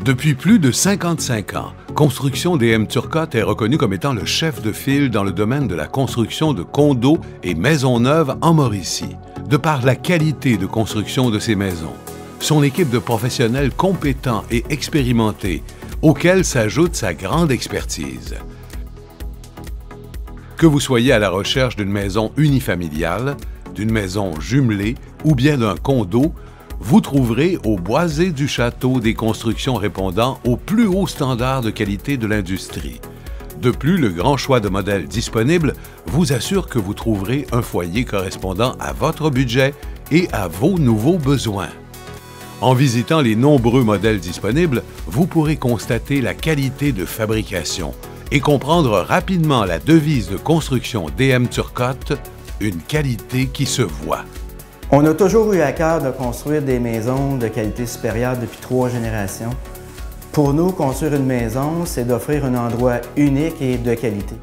Depuis plus de 55 ans, Construction DM Turcotte est reconnue comme étant le chef de file dans le domaine de la construction de condos et maisons neuves en Mauricie, de par la qualité de construction de ces maisons. Son équipe de professionnels compétents et expérimentés, auxquels s'ajoute sa grande expertise. Que vous soyez à la recherche d'une maison unifamiliale, d'une maison jumelée ou bien d'un condo, vous trouverez au Boisé du Château des constructions répondant aux plus hauts standards de qualité de l'industrie. De plus, le grand choix de modèles disponibles vous assure que vous trouverez un foyer correspondant à votre budget et à vos nouveaux besoins. En visitant les nombreux modèles disponibles, vous pourrez constater la qualité de fabrication et comprendre rapidement la devise de construction DM Turcotte, une qualité qui se voit. On a toujours eu à cœur de construire des maisons de qualité supérieure depuis 3 générations. Pour nous, construire une maison, c'est d'offrir un endroit unique et de qualité.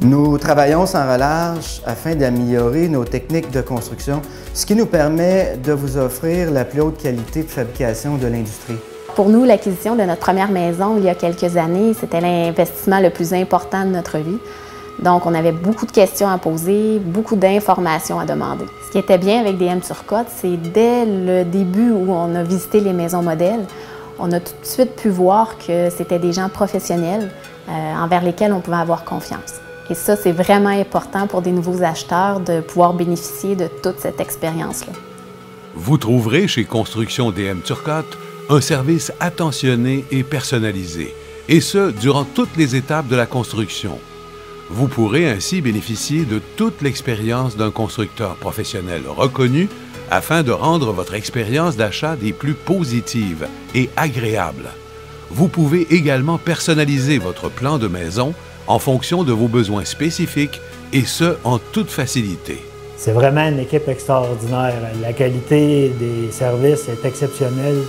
Nous travaillons sans relâche afin d'améliorer nos techniques de construction, ce qui nous permet de vous offrir la plus haute qualité de fabrication de l'industrie. Pour nous, l'acquisition de notre première maison il y a quelques années, c'était l'investissement le plus important de notre vie. Donc, on avait beaucoup de questions à poser, beaucoup d'informations à demander. Ce qui était bien avec DM Turcotte, c'est dès le début où on a visité les maisons modèles, on a tout de suite pu voir que c'était des gens professionnels envers lesquels on pouvait avoir confiance. Et ça, c'est vraiment important pour des nouveaux acheteurs de pouvoir bénéficier de toute cette expérience-là. Vous trouverez chez Construction DM Turcotte un service attentionné et personnalisé, et ce, durant toutes les étapes de la construction. Vous pourrez ainsi bénéficier de toute l'expérience d'un constructeur professionnel reconnu afin de rendre votre expérience d'achat des plus positives et agréables. Vous pouvez également personnaliser votre plan de maison en fonction de vos besoins spécifiques et ce, en toute facilité. C'est vraiment une équipe extraordinaire. La qualité des services est exceptionnelle.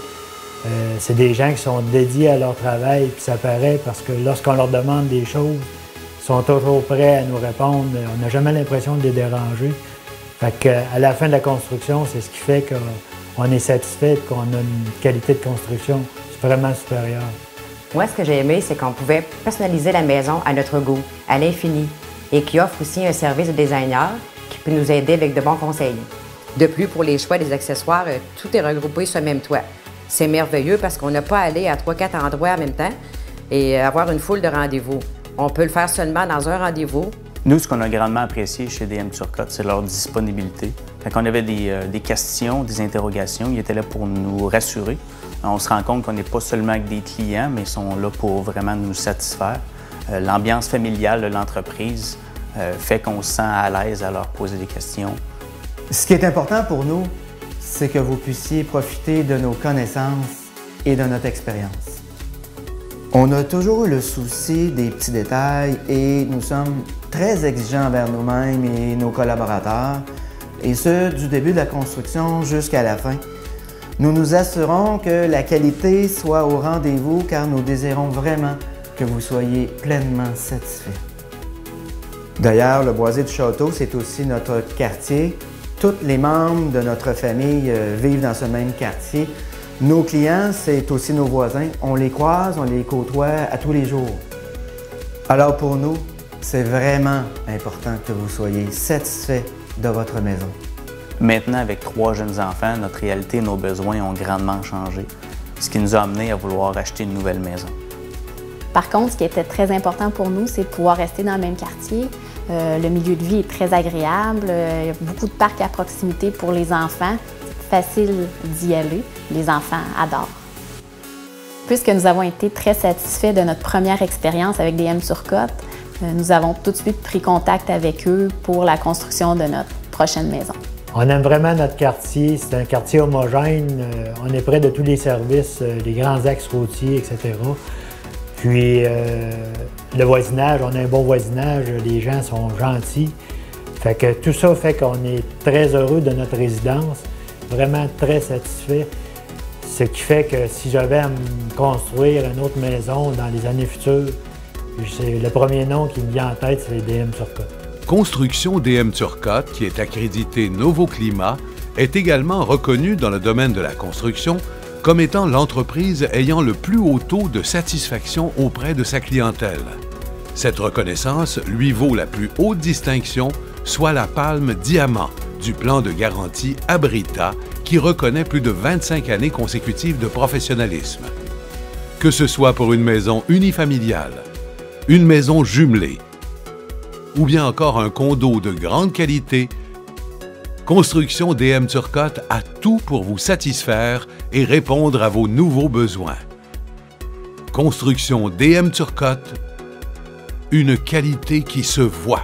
C'est des gens qui sont dédiés à leur travail, puis ça paraît parce que lorsqu'on leur demande des choses, ils sont toujours prêts à nous répondre. On n'a jamais l'impression de les déranger. Fait qu'à la fin de la construction, c'est ce qui fait qu'on est satisfait et qu'on a une qualité de construction vraiment supérieure. Moi, ce que j'ai aimé, c'est qu'on pouvait personnaliser la maison à notre goût, à l'infini, et qui offre aussi un service de designer qui peut nous aider avec de bons conseils. De plus, pour les choix des accessoires, tout est regroupé sur le même toit. C'est merveilleux parce qu'on n'a pas à aller à 3-4 endroits en même temps et avoir une foule de rendez-vous. On peut le faire seulement dans un rendez-vous. Nous, ce qu'on a grandement apprécié chez DM Turcotte, c'est leur disponibilité. Quand on avait des questions, des interrogations, ils étaient là pour nous rassurer. On se rend compte qu'on n'est pas seulement avec des clients, mais ils sont là pour vraiment nous satisfaire. L'ambiance familiale de l'entreprise fait qu'on se sent à l'aise à leur poser des questions. Ce qui est important pour nous, c'est que vous puissiez profiter de nos connaissances et de notre expérience. On a toujours eu le souci des petits détails et nous sommes très exigeants envers nous-mêmes et nos collaborateurs, et ce, du début de la construction jusqu'à la fin. Nous nous assurons que la qualité soit au rendez-vous car nous désirons vraiment que vous soyez pleinement satisfaits. D'ailleurs, le Boisé du Château, c'est aussi notre quartier. Tous les membres de notre famille vivent dans ce même quartier. Nos clients, c'est aussi nos voisins. On les croise, on les côtoie à tous les jours. Alors pour nous, c'est vraiment important que vous soyez satisfaits de votre maison. Maintenant, avec 3 jeunes enfants, notre réalité et nos besoins ont grandement changé, ce qui nous a amenés à vouloir acheter une nouvelle maison. Par contre, ce qui était très important pour nous, c'est de pouvoir rester dans le même quartier. Le milieu de vie est très agréable, il y a beaucoup de parcs à proximité pour les enfants. C'est facile d'y aller, les enfants adorent. Puisque nous avons été très satisfaits de notre première expérience avec DM Turcotte, nous avons tout de suite pris contact avec eux pour la construction de notre prochaine maison. On aime vraiment notre quartier, c'est un quartier homogène, on est près de tous les services, les grands axes routiers, etc. Puis le voisinage, on a un bon voisinage, les gens sont gentils. Fait que tout ça fait qu'on est très heureux de notre résidence, vraiment très satisfait. Ce qui fait que si j'avais à me construire une autre maison dans les années futures, le premier nom qui me vient en tête, c'est DM Turcotte. Construction DM Turcotte, qui est accrédité Novo Climat, est également reconnue dans le domaine de la construction comme étant l'entreprise ayant le plus haut taux de satisfaction auprès de sa clientèle. Cette reconnaissance lui vaut la plus haute distinction, soit la palme diamant du plan de garantie Abrita, qui reconnaît plus de 25 années consécutives de professionnalisme. Que ce soit pour une maison unifamiliale, une maison jumelée, ou bien encore un condo de grande qualité, Construction DM Turcotte a tout pour vous satisfaire et répondre à vos nouveaux besoins. Construction DM Turcotte, une qualité qui se voit.